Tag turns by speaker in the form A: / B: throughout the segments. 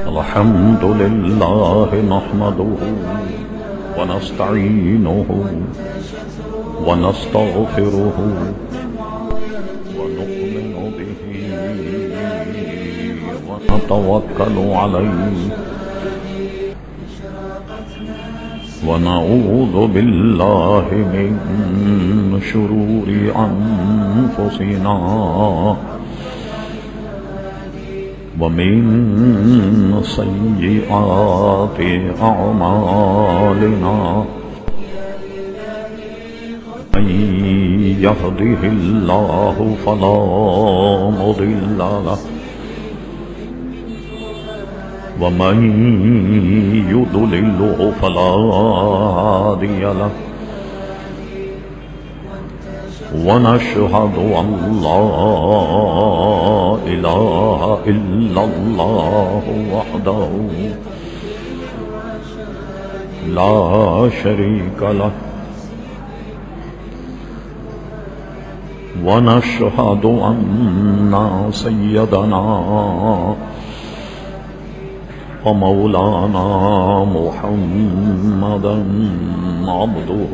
A: الحمد لله نحمده ونستعينه ونستغفره ونؤمن به ونتوكل عليه ونعوذ بالله من شرور أنفسنا ومن سيئات أعمالنا من يهده الله فلا مضل له ومن يضلله فلا هادي له ونشهد أن لا إله إلا الله وحده لا شريك له ونشهد أن سيدنا ومولانا محمدا عبده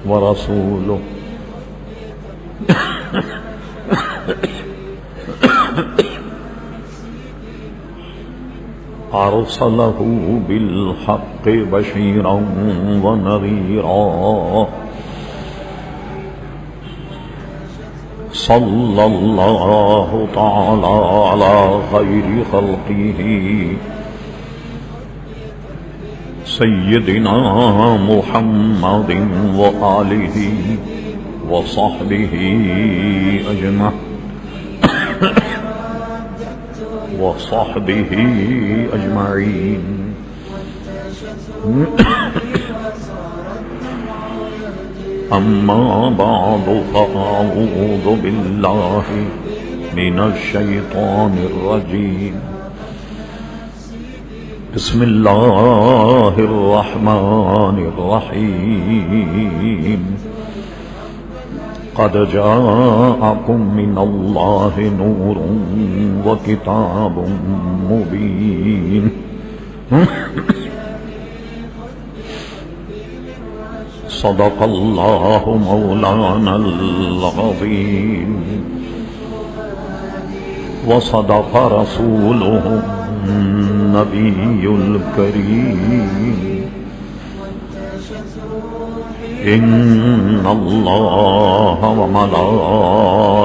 A: ورسوله أرسله بالحق بشيرا ونذيرا صلى الله تعالى على خير خلقه سيدنا محمد وآله وصحبه أجمعين أما بعد فأعوذ بالله من الشيطان الرجيم بسم الله الرحمن الرحيم قد جاءكم من الله نور وكتاب مبين صدق الله مولانا العظيم وصدق رسوله النبي الكريم إن الله وملائكته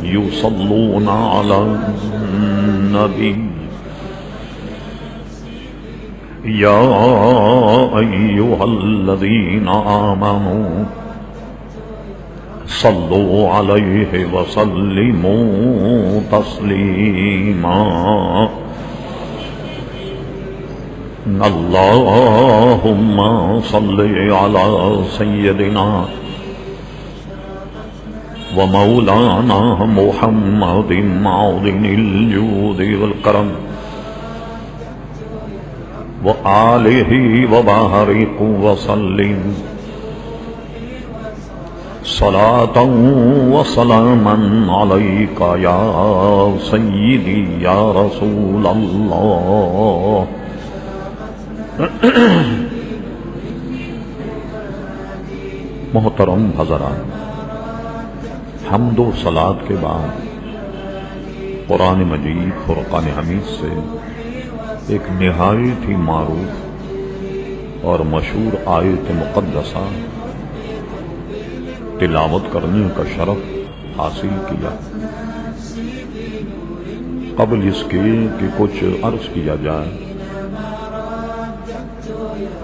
A: يصلون على النبي يا أيها الذين آمنوا صلوا عليه وسلموا تسليما اللهم صل على سيدنا ومولانا محمد معدن الجود والكرم وآله وبارك وسلم صلاة وسلاما عليك يا سيدي يا رسول الله محترم حضرات، حمد و صلاۃ کے بعد قرآن مجید فرقان حمید سے ایک نہایت ہی معروف اور مشہور آیت مقدسہ تلاوت کرنے کا شرف حاصل کیا۔ قبل اس کے کہ کچھ عرض کیا جائے،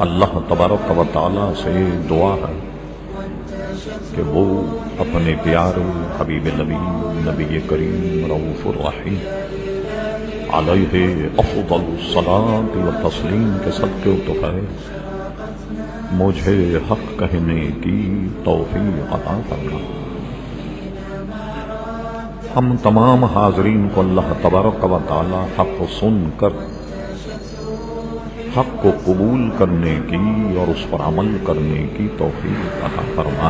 A: اللہ تبارک و تعالی سے دعا ہے کہ وہ اپنے پیارے حبیب نبی نبی کریم رؤوف الرحیم علیہ افضل الصلاۃ والتسلیم کے صدقے و توفیق مجھے حق کہنے کی توفیق عطا فرما۔ ہم تمام حاضرین کو اللہ تبارک و تعالی حق سن کر حق کو قبول کرنے کی اور اس پر عمل کرنے کی توفیق عطا فرما۔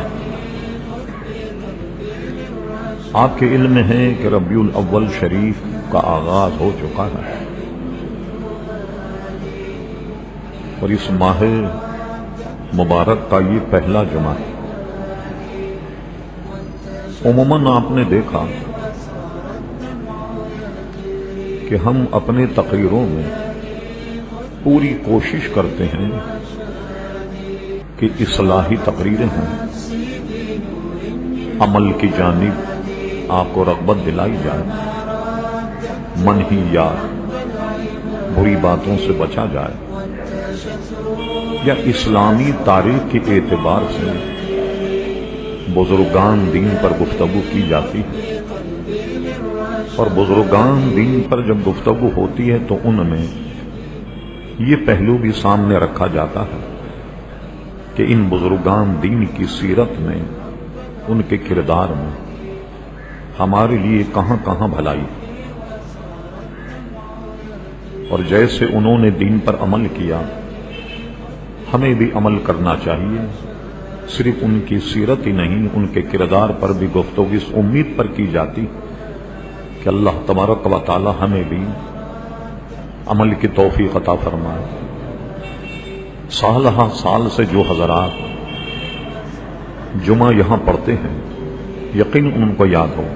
A: آپ کے علم ہے کہ ربیع الاول شریف کا آغاز ہو چکا ہے اور اس ماہ مبارک کا یہ پہلا جمعہ ہے۔ عموماً آپ نے دیکھا کہ ہم اپنے تقریروں میں پوری کوشش کرتے ہیں کہ اصلاحی تقریریں ہوں، عمل کی جانب آپ کو رغبت دلائی جائے، منہیات بری باتوں سے بچا جائے، یا اسلامی تاریخ کے اعتبار سے بزرگان دین پر گفتگو کی جاتی ہے، اور بزرگان دین پر جب گفتگو ہوتی ہے تو ان میں یہ پہلو بھی سامنے رکھا جاتا ہے کہ ان بزرگان دین کی سیرت میں، ان کے کردار میں ہمارے لیے کہاں کہاں بھلائی، اور جیسے انہوں نے دین پر عمل کیا ہمیں بھی عمل کرنا چاہیے۔ صرف ان کی سیرت ہی نہیں، ان کے کردار پر بھی گفتگو اس امید پر کی جاتی کہ اللہ تبارک و تعالی ہمیں بھی عمل کی توفیق عطا فرمائے۔ سال ہاں سال سے جو حضرات جمعہ یہاں پڑھتے ہیں یقین ان کو یاد ہو،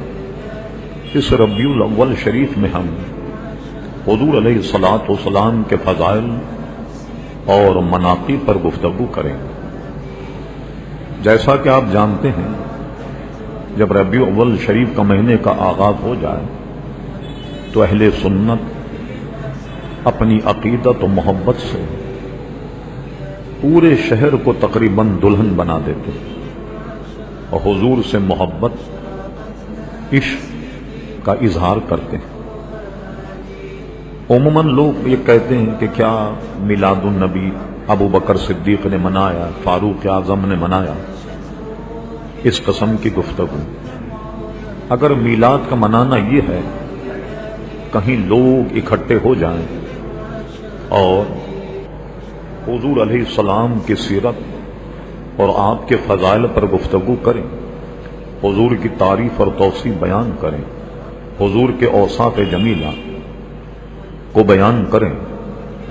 A: اس ربیع الاول شریف میں ہم حضور علیہ الصلاۃ والسلام کے فضائل اور مناقب پر گفتگو کریں۔ جیسا کہ آپ جانتے ہیں جب ربیع الاول شریف کا مہینے کا آغاز ہو جائے تو اہل سنت اپنی عقیدت و محبت سے پورے شہر کو تقریباً دلہن بنا دیتے اور حضور سے محبت، عشق کا اظہار کرتے ہیں۔ عموماً لوگ یہ کہتے ہیں کہ کیا میلاد النبی ابو بکر صدیق نے منایا، فاروق اعظم نے منایا؟ اس قسم کی گفتگو، اگر میلاد کا منانا یہ ہے کہیں لوگ اکٹھے ہو جائیں اور حضور علیہ السلام کی سیرت اور آپ کے فضائل پر گفتگو کریں، حضور کی تعریف اور توصیف بیان کریں، حضور کے اوصاف جمیلہ کو بیان کریں،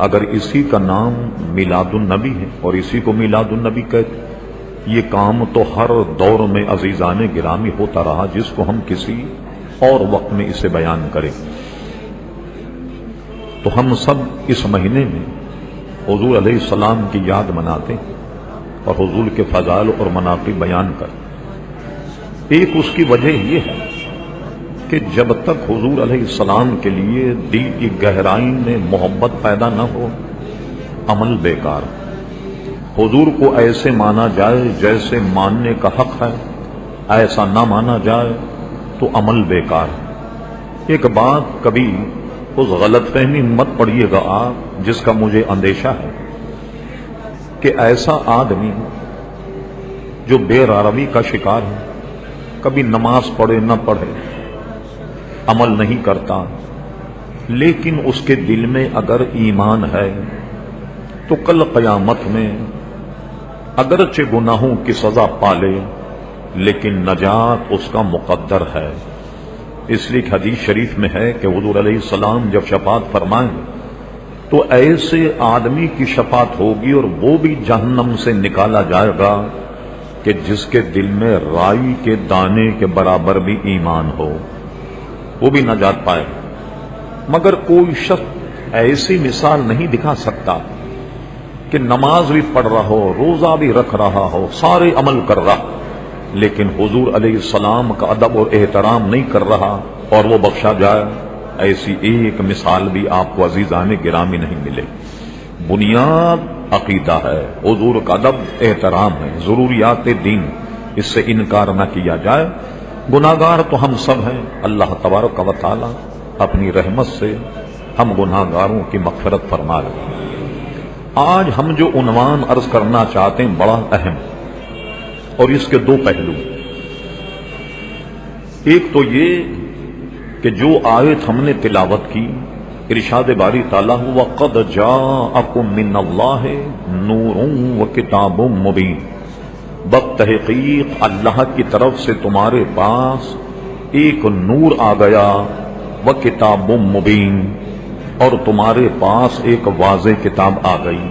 A: اگر اسی کا نام میلاد النبی ہے اور اسی کو میلاد النبی کہتے، یہ کام تو ہر دور میں عزیزان گرامی ہوتا رہا جس کو ہم کسی اور وقت میں اسے بیان کریں۔ تو ہم سب اس مہینے میں حضور علیہ السلام کی یاد مناتے ہیں اور حضور کے فضائل اور مناقب بیان کرتے۔ ایک اس کی وجہ یہ ہے کہ جب تک حضور علیہ السلام کے لیے دل کی گہرائی میں محبت پیدا نہ ہو عمل بیکار۔ حضور کو ایسے مانا جائے جیسے ماننے کا حق ہے، ایسا نہ مانا جائے تو عمل بیکار۔ ایک بات کبھی اس غلط فہمی مت پڑیے گا آپ، جس کا مجھے اندیشہ ہے کہ ایسا آدمی جو بے راروی کا شکار ہے، کبھی نماز پڑھے نہ پڑھے، عمل نہیں کرتا، لیکن اس کے دل میں اگر ایمان ہے تو کل قیامت میں اگرچہ گناہوں کی سزا پالے لیکن نجات اس کا مقدر ہے۔ اس لیے حدیث شریف میں ہے کہ حضور علیہ السلام جب شفاعت فرمائیں تو ایسے آدمی کی شفاعت ہوگی اور وہ بھی جہنم سے نکالا جائے گا کہ جس کے دل میں رائی کے دانے کے برابر بھی ایمان ہو، وہ بھی نجات پائے۔ مگر کوئی شخص ایسی مثال نہیں دکھا سکتا کہ نماز بھی پڑھ رہا ہو، روزہ بھی رکھ رہا ہو، سارے عمل کر رہا، لیکن حضور علیہ السلام کا ادب اور احترام نہیں کر رہا اور وہ بخشا جائے۔ ایسی ایک مثال بھی آپ کو عزیزان گرامی نہیں ملے۔ بنیاد عقیدہ ہے، حضور کا ادب احترام ہے، ضروریات دین، اس سے انکار نہ کیا جائے۔ گناہگار تو ہم سب ہیں، اللہ تبارک و تعالی اپنی رحمت سے ہم گناہگاروں کی مغفرت فرما لے۔ آج ہم جو عنوان عرض کرنا چاہتے ہیں بڑا اہم اور اس کے دو پہلو، ایک تو یہ کہ جو آیت ہم نے تلاوت کی ارشاد باری تعالیٰ وَقَدْ جَاءَكُم مِّنَ اللَّهِ نُورٌ وَكِتَابٌ مُّبِينٌ، بتحقیق اللہ کی طرف سے تمہارے پاس ایک نور آ گیا، وَكِتَابٌ مُّبِينٌ، اور تمہارے پاس ایک واضح کتاب آ گئی۔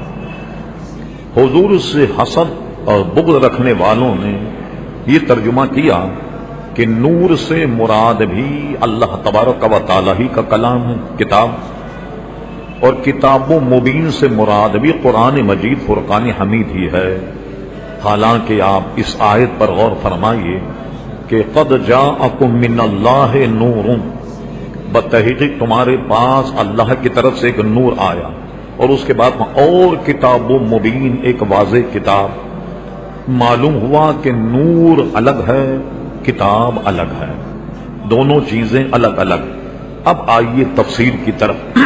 A: حضور سے حسد اور بغض رکھنے والوں نے یہ ترجمہ کیا کہ نور سے مراد بھی اللہ تبارک و تعالی ہی کا کلام ہے، کتاب، اور کتاب مبین سے مراد بھی قرآن مجید فرقان حمید ہی ہے۔ حالانکہ آپ اس آیت پر غور فرمائیے کہ قد جاءکم من اللہ نور، بتحقیق تمہارے پاس اللہ کی طرف سے ایک نور آیا، اور اس کے بعد اور کتاب مبین، ایک واضح کتاب۔ معلوم ہوا کہ نور الگ ہے، کتاب الگ ہے، دونوں چیزیں الگ الگ۔ اب آئیے تفسیر کی طرف۔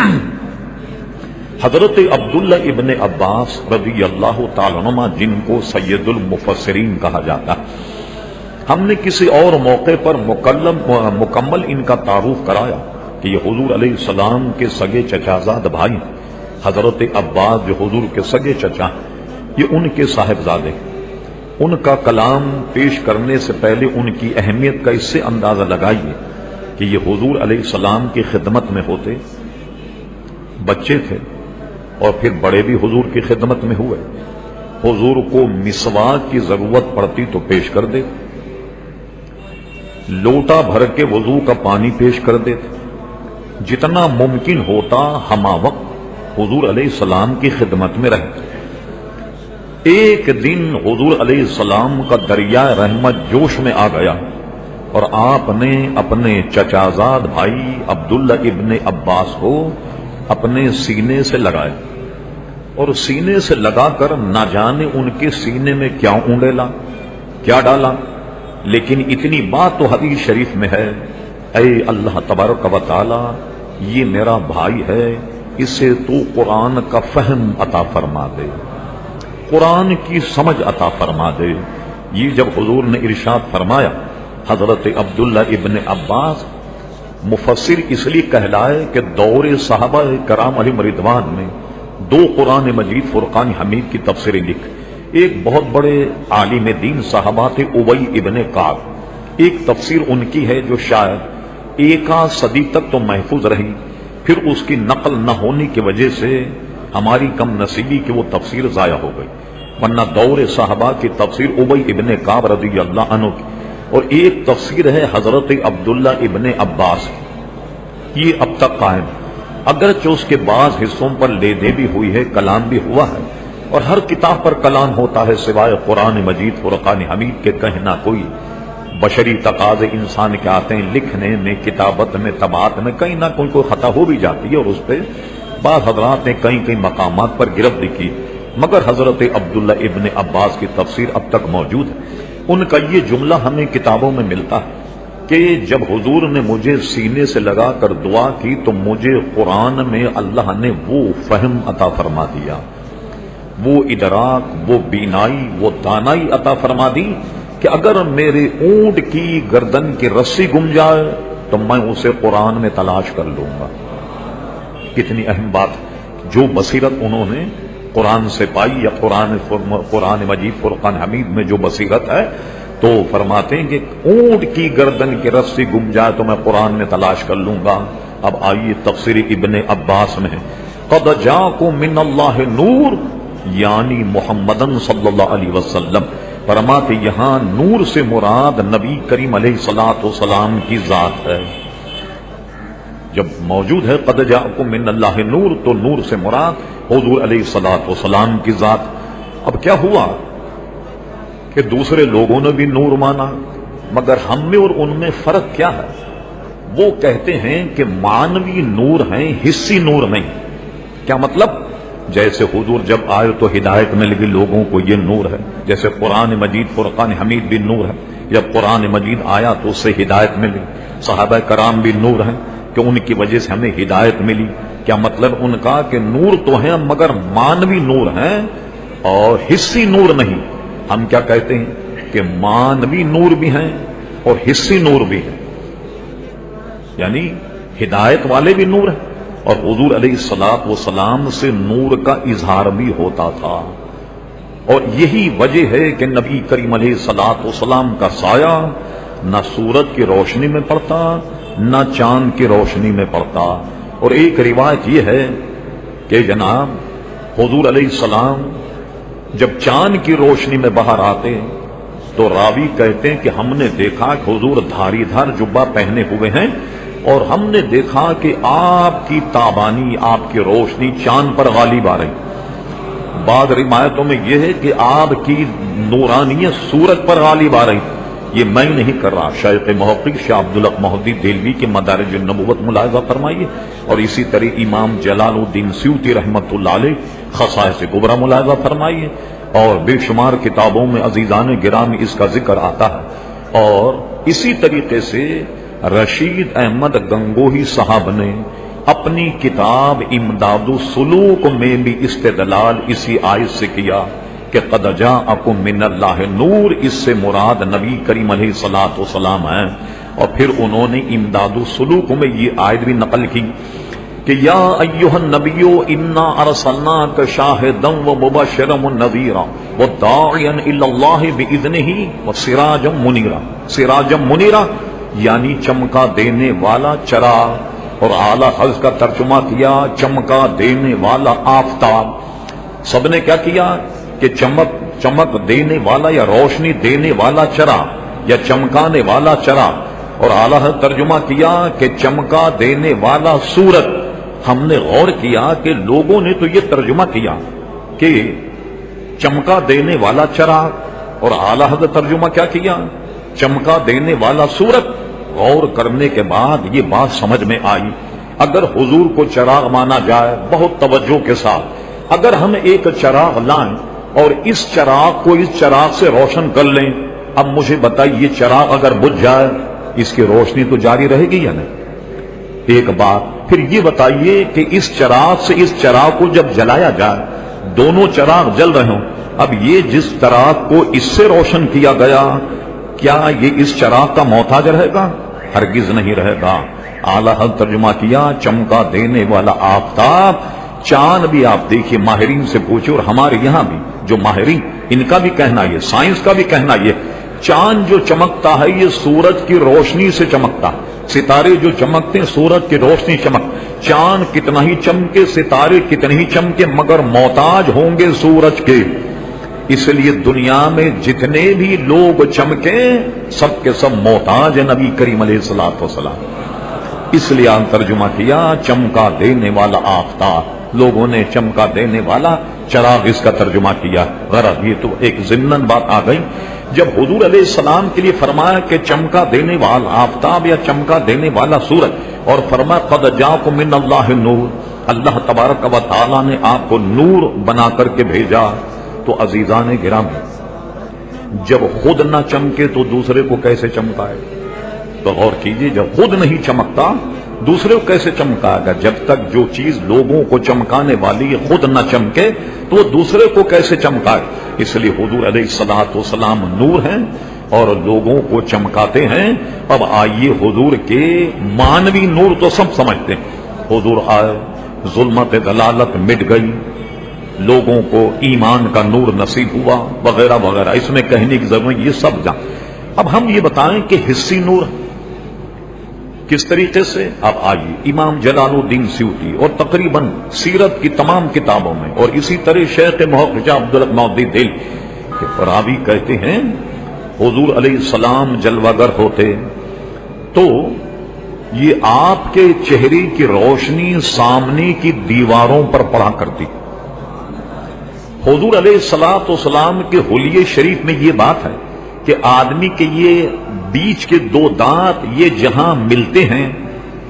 A: حضرت عبداللہ ابن عباس رضی اللہ تعالیٰ عنہ، جن کو سید المفسرین کہا جاتا ہے، ہم نے کسی اور موقع پر مکمل ان کا تعارف کرایا کہ یہ حضور علیہ السلام کے سگے چچازاد بھائی ہیں۔ حضرت عباس جو حضور کے سگے چچا ہیں، یہ ان کے صاحبزادے۔ ان کا کلام پیش کرنے سے پہلے ان کی اہمیت کا اس سے اندازہ لگائیے کہ یہ حضور علیہ السلام کی خدمت میں ہوتے، بچے تھے، اور پھر بڑے بھی حضور کی خدمت میں ہوئے۔ حضور کو مسواک کی ضرورت پڑتی تو پیش کر دیتے، لوٹا بھر کے وضو کا پانی پیش کر دیتے، جتنا ممکن ہوتا ہمہ وقت حضور علیہ السلام کی خدمت میں رہتے۔ ایک دن حضور علیہ السلام کا دریا رحمت جوش میں آ گیا، اور آپ نے اپنے چچازاد بھائی عبداللہ ابن عباس کو اپنے سینے سے لگائے، اور سینے سے لگا کر نہ جانے ان کے سینے میں کیا اونڈیلا، کیا ڈالا، لیکن اتنی بات تو حدیث شریف میں ہے، اے اللہ تبارک و تعالی، یہ میرا بھائی ہے، اسے تو قرآن کا فہم عطا فرما دے، قرآن کی سمجھ عطا فرما دے۔ یہ جب حضور نے ارشاد فرمایا، حضرت عبداللہ ابن عباس مفسر اس لیے کہلائے کہ دور صحابہ کرام علیہم رضوان میں دو قرآن مجید فرقان حمید کی تفسیریں لکھ۔ ایک بہت بڑے عالم دین صحابہ تھے ابی ابن کعب، ایک تفسیر ان کی ہے جو شاید ایک صدی تک تو محفوظ رہی، پھر اس کی نقل نہ ہونے کی وجہ سے ہماری کم نصیبی کی وہ تفسیر ضائع ہو گئی، ورنہ دور صحابہ کی تفسیر ابی ابن کعب رضی اللہ عنہ کی، اور ایک تفسیر ہے حضرت عبداللہ ابن عباس کی، یہ اب تک قائم، اگرچہ اس کے بعض حصوں پر لے دے بھی ہوئی ہے، کلام بھی ہوا ہے، اور ہر کتاب پر کلام ہوتا ہے سوائے قرآن مجید فرقان حمید کے، کہیں نہ کوئی بشری تقاضے انسان کے آتے ہیں، لکھنے میں، کتابت میں، طباعت میں کہیں نہ کوئی خطا ہو بھی جاتی ہے، اور اس پہ بعض حضرات نے کئی مقامات پر گرفت کی، مگر حضرت عبداللہ ابن عباس کی تفسیر اب تک موجود ہے۔ ان کا یہ جملہ ہمیں کتابوں میں ملتا ہے کہ جب حضور نے مجھے سینے سے لگا کر دعا کی تو مجھے قرآن میں اللہ نے وہ فہم عطا فرما دیا، وہ ادراک، وہ بینائی، وہ دانائی عطا فرما دی کہ اگر میرے اونٹ کی گردن کی رسی گم جائے تو میں اسے قرآن میں تلاش کر لوں گا۔ کتنی اہم بات، جو بصیرت انہوں نے قرآن سے پائی، یا قرآن مجید فرقان حمید میں جو بصیرت ہے، تو فرماتے ہیں کہ اونٹ کی گردن کی رسی گم جائے تو میں قرآن میں تلاش کر لوں گا۔ اب آئیے تفسیر ابن عباس میں، قد جاءکم من اللہ نور، یعنی محمدن صلی اللہ علیہ وسلم، فرماتے یہاں نور سے مراد نبی کریم علیہ الصلوۃ والسلام کی ذات ہے۔ جب موجود ہے قد جاءکم من اللہ نور، تو نور سے مراد حضور علیہ الصلوۃ والسلام کی ذات۔ اب کیا ہوا کہ دوسرے لوگوں نے بھی نور مانا، مگر ہم میں اور ان میں فرق کیا ہے؟ وہ کہتے ہیں کہ مانوی نور ہیں، حصی نور نہیں۔ کیا مطلب؟ جیسے حضور جب آئے تو ہدایت مل گئی لوگوں کو، یہ نور ہے، جیسے قرآن مجید فرقان حمید بھی نور ہے، جب قرآن مجید آیا تو اس سے ہدایت ملی، صحابہ کرام بھی نور ہیں کہ ان کی وجہ سے ہمیں ہدایت ملی۔ کیا مطلب ان کا؟ کہ نور تو ہیں مگر مانوی نور ہیں اور حصی نور نہیں۔ ہم کیا کہتے ہیں کہ مانوی نور بھی ہیں اور حصی نور بھی ہیں، یعنی ہدایت والے بھی نور ہیں اور حضور علیہ الصلوۃ والسلام سے نور کا اظہار بھی ہوتا تھا. اور یہی وجہ ہے کہ نبی کریم علیہ الصلوۃ والسلام کا سایہ نہ سورج کی روشنی میں پڑتا نہ چاند کی روشنی میں پڑتا. اور ایک روایت یہ ہے کہ جناب حضور علیہ السلام جب چاند کی روشنی میں باہر آتے تو راوی کہتے ہیں کہ ہم نے دیکھا کہ حضور دھاری دھار جبہ پہنے ہوئے ہیں اور ہم نے دیکھا کہ آپ کی تابانی، آپ کی روشنی چاند پر غالب آ رہی. بعض روایتوں میں یہ ہے کہ آپ کی نورانیت سورج پر غالب آ رہی. یہ میں نہیں کر رہا، شیخ محقق شاہ عبدالحق محدث دہلوی کے مدارج النبوت ملاحظہ فرمائیے، اور اسی طرح امام جلال الدین سیوطی رحمۃ اللہ علیہ خصائص کبریٰ ملاحظہ فرمائیے، اور بے شمار کتابوں میں عزیزان گرامی اس کا ذکر آتا ہے. اور اسی طریقے سے رشید احمد گنگوہی صاحب نے اپنی کتاب امداد السلوک میں بھی استدلال اسی آیت سے کیا کہ قد جاءکم من اللہ نور، اس سے مراد نبی کریم علیہ الصلوۃ والسلام ہیں. اور پھر انہوں نے امداد السلوک میں یہ آیت بھی نقل کی کہ یا ایھا النبی انا ارسلناک شاہدا ومبشرا ونذیرا وداعیا الی اللہ باذنہ وسراجا منیرا. سراجا منیرا یعنی چمکا دینے والا چراغ، اور اعلیٰ حضرت کا ترجمہ کیا چمکا دینے والا آفتاب. سب نے کیا کیا کہ چمک دینے والا یا روشنی دینے والا چراغ یا چمکانے والا چراغ، اور اعلیٰ حضرت ترجمہ کیا کہ چمکا دینے والا سورج. ہم نے غور کیا کہ لوگوں نے تو یہ ترجمہ کیا کہ چمکا دینے والا چراغ، اور اعلیٰ حضرت ترجمہ کیا کیا چمکا دینے والا سورج. غور کرنے کے بعد یہ بات سمجھ میں آئی، اگر حضور کو چراغ مانا جائے بہت توجہ کے ساتھ، اگر ہم ایک چراغ لائیں اور اس چراغ کو اس چراغ سے روشن کر لیں، اب مجھے بتائیے یہ چراغ اگر بجھ جائے اس کی روشنی تو جاری رہے گی یا نہیں؟ ایک بات. پھر یہ بتائیے کہ اس چراغ سے اس چراغ کو جب جلایا جائے، دونوں چراغ جل رہے ہوں، اب یہ جس چراغ کو اس سے روشن کیا گیا کیا یہ اس چراغ کا محتاج رہے گا؟ ہرگز نہیں رہے گا. اعلیٰ حضرت ترجمہ کیا چمکا دینے والا آفتاب. چاند بھی آپ دیکھیے، ماہرین سے پوچھو، اور ہمارے یہاں بھی جو ماہرین ان کا بھی کہنا یہ، سائنس کا بھی کہنا یہ، چاند جو چمکتا ہے یہ سورج کی روشنی سے چمکتا. ستارے جو چمکتے ہیں سورج کی روشنی چمک. چاند کتنا ہی چمکے، ستارے کتنے ہی چمکے، مگر محتاج ہوں گے سورج کے. اس لیے دنیا میں جتنے بھی لوگ چمکے سب کے سب محتاج ہیں نبی کریم علیہ الصلوۃ والسلام. اس لیے ترجمہ کیا چمکا دینے والا آفتاب. لوگوں نے چمکا دینے والا چراغ اس کا ترجمہ کیا. غرض یہ تو ایک ضمناً بات آ گئی جب حضور علیہ السلام کے لیے فرمایا کہ چمکا دینے والا آفتاب یا چمکا دینے والا سورج، اور فرمایا قد جاءکم من اللہ نور، اللہ تبارک و تعالی نے آپ کو نور بنا کر کے بھیجا. تو عزیزان گرامی جب خود نہ چمکے تو دوسرے کو کیسے چمکائے؟ تو غور کیجئے، جب خود نہیں چمکتا دوسرے کو کیسے چمکائے گا؟ جب تک جو چیز لوگوں کو چمکانے والی خود نہ چمکے تو وہ دوسرے کو کیسے چمکائے؟ اس لیے حضور علیہ الصلوۃ والسلام نور ہیں اور لوگوں کو چمکاتے ہیں. اب آئیے حضور کے مانوی نور تو سب سمجھتے ہیں. حضور آئے، ظلمت دلالت مٹ گئی، لوگوں کو ایمان کا نور نصیب ہوا وغیرہ وغیرہ، اس میں کہنے کی ضرورت یہ سب جان. اب ہم یہ بتائیں کہ حصی نور کس طریقے سے؟ اب آئیے امام جلال الدین سیوطی اور تقریباً سیرت کی تمام کتابوں میں، اور اسی طرح شیخ محقق عبدالحق محدث دہلوی کہ راوی کہتے ہیں حضور علیہ السلام جلوہ گر ہوتے تو یہ آپ کے چہرے کی روشنی سامنے کی دیواروں پر پڑا کرتی. حضور علیہ الصلوۃ والسلام کے حلیے شریف میں یہ بات ہے کہ آدمی کے یہ بیچ کے دو دانت یہ جہاں ملتے ہیں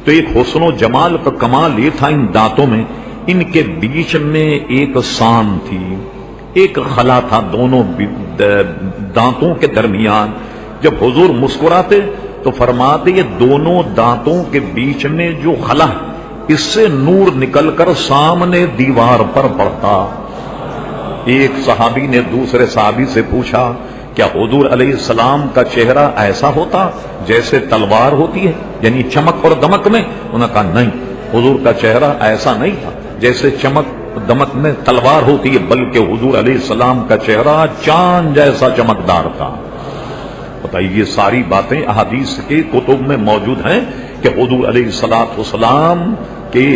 A: تو ایک حسن و جمال کا کمال یہ تھا ان دانتوں میں، ان کے بیچ میں ایک سان تھی، ایک خلا تھا دونوں دانتوں کے درمیان. جب حضور مسکراتے تو فرماتے یہ دونوں دانتوں کے بیچ میں جو خلا ہے اس سے نور نکل کر سامنے دیوار پر پڑتا. ایک صحابی نے دوسرے صحابی سے پوچھا کیا حضور علیہ السلام کا چہرہ ایسا ہوتا جیسے تلوار ہوتی ہے، یعنی چمک اور دمک میں؟ انہوں نے کہا نہیں، حضور کا چہرہ ایسا نہیں تھا جیسے چمک دمک میں تلوار ہوتی ہے، بلکہ حضور علیہ السلام کا چہرہ چاند جیسا چمکدار تھا۔ بتائیے، یہ ساری باتیں احادیث کے کتب میں موجود ہیں کہ حضور علیہ السلام کے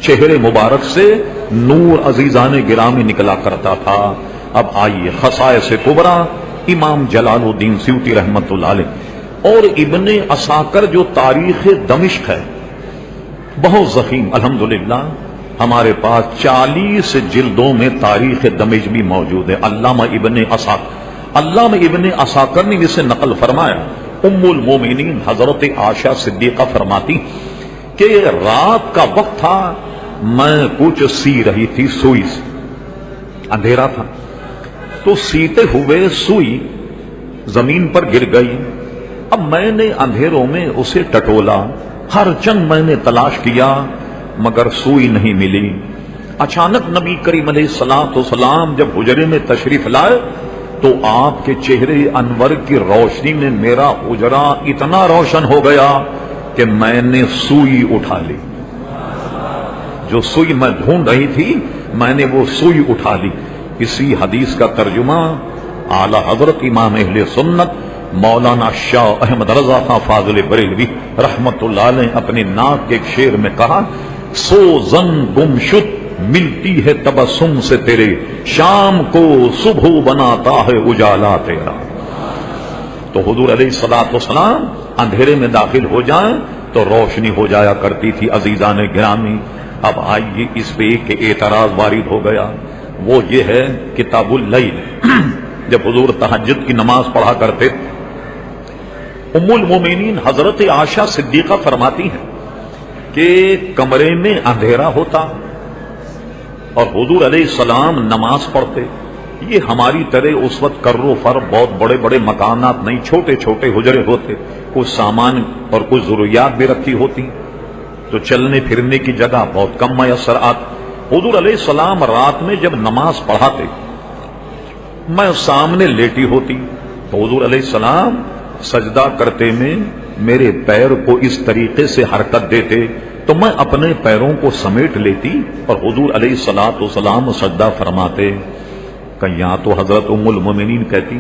A: چہرے مبارک سے نور عزیزان گرامی نکلا کرتا تھا۔ اب آئیے خصائص کبریٰ امام جلال الدین سیوطی رحمت اللہ علیہ اور ابن عساکر جو تاریخ دمشق ہے بہت ضخیم، الحمدللہ ہمارے پاس 40 جلدوں میں تاریخ دمشق بھی موجود ہے۔ علامہ ابن عساکر نے اسے نقل فرمایا، ام المومنین حضرت عائشہ صدیقہ فرماتی کہ رات کا وقت تھا، میں کچھ سی رہی تھی سوئی سے، اندھیرا تھا تو سیتے ہوئے سوئی زمین پر گر گئی۔ اب میں نے اندھیروں میں اسے ٹٹولا، ہر چند میں نے تلاش کیا مگر سوئی نہیں ملی۔ اچانک نبی کریم علیہ السلام جب حجرے میں تشریف لائے تو آپ کے چہرے انور کی روشنی میں میرا حجرہ اتنا روشن ہو گیا کہ میں نے سوئی اٹھا لی۔ جو سوئی میں ڈھونڈ رہی تھی میں نے وہ سوئی اٹھا لی۔ اسی حدیث کا ترجمہ اعلی حضرت امام اہل سنت مولانا شاہ احمد رضا خان فاضل بریلوی رحمت اللہ علیہ اپنے ناک کے ایک شعر میں کہا، سو زن گم شد ملتی ہے تبسم سے تیرے، شام کو صبح بناتا ہے اجالا تیرا۔ تو حضور علیہ السلام اندھیرے میں داخل ہو جائیں تو روشنی ہو جایا کرتی تھی عزیزان گرامی۔ اب آئیے اس پہ ایک اعتراض وارد ہو گیا، وہ یہ ہے کتاب اللیل، جب حضور تہجد کی نماز پڑھا کرتے ام المومنین حضرت عائشہ صدیقہ فرماتی ہیں کہ کمرے میں اندھیرا ہوتا اور حضور علیہ السلام نماز پڑھتے۔ یہ ہماری طرح اس وقت کر و فر بہت بڑے بڑے مکانات نہیں، چھوٹے چھوٹے حجرے ہوتے، کچھ سامان اور کچھ ضروریات بھی رکھی ہوتی تو چلنے پھرنے کی جگہ بہت کم میسر آتی۔ حضور علیہ السلام رات میں جب نماز پڑھاتے میں سامنے لیٹی ہوتی تو حضور علیہ السلام سجدہ کرتے میں میرے پیر کو اس طریقے سے حرکت دیتے تو میں اپنے پیروں کو سمیٹ لیتی اور حضور علیہ السلام سجدہ فرماتے۔ کہ یہاں تو حضرت ام المومنین کہتی